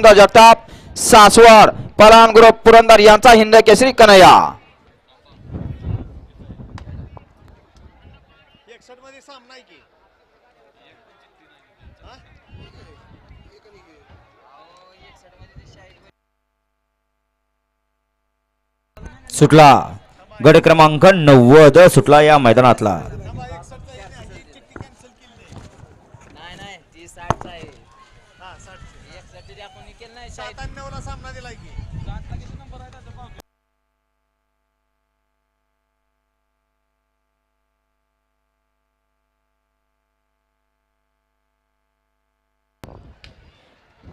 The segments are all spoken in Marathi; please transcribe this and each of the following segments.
जगताप सासवड पलान ग्रुप पुरंदर यांचा हिंद केसरी कन्हैया. सुटला गड क्रमांक 90 सुटला या मैदानातला.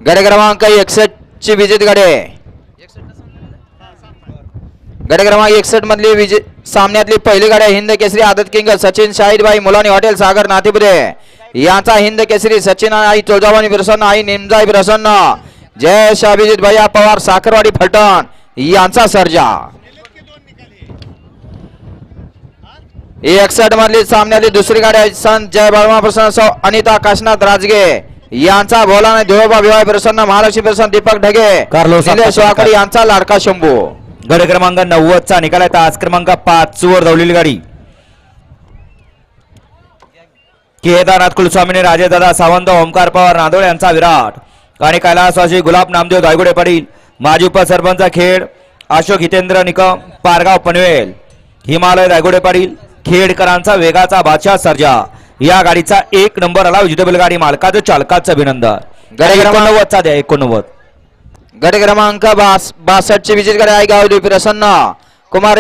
गड क्रमांक 61 ची विजेत गाडी. गड क्रमांक 61 मधली विजय सामन्यातली पहिली गाडी हिंद केसरी आदत किंग सचिन शाहीदबाई मुलानी हॉटेल सागर नाथीपुरे यांचा हिंद केसरी सचिन आई तुळजाभवानी प्रसन्न आई निमजाई प्रसन्न जयेश अभिजित भैया पवार साखरवाडी फलटण यांचा सर्जा. 61 मधली सामन्यातली दुसरी गाडी संत जय बर्मा प्रसन्न अनिता काशनाथ राजगे यांचा भोलाने धुळोबा विवाह प्रसन्न महालक्ष्मी प्रसन्न दीपक ढगे कार्लोस स्वाकडी यांचा लाडका शंभू. गड क्रमांक 90 चा निकाल आहे. आज क्रमांक 5 वर धावलेली गाडी केदारनाथ कुलस्वामीने राजेदादा सावंत ओमकार पवार नांदोळ यांचा विराट आणि कैलासवासी गुलाब नामदेव दायगुडे पाटील माजी उपसरपंच खेड अशोक हितेंद्र निकम पारगाव पनवेल हिमालय दायगुडे पाटील खेडकरांचा वेगाचा बादशाह सर्जा या गाडीचा 1 नंबर आला. विजेतेबल गाडी मालकाचं चालकाचं अभिनंदन. गड क्रमांक 89 चा द्या 89. गड क्रमांक 62 ची विजेत गाडी आहे गावदेवी प्रसन्न कुमार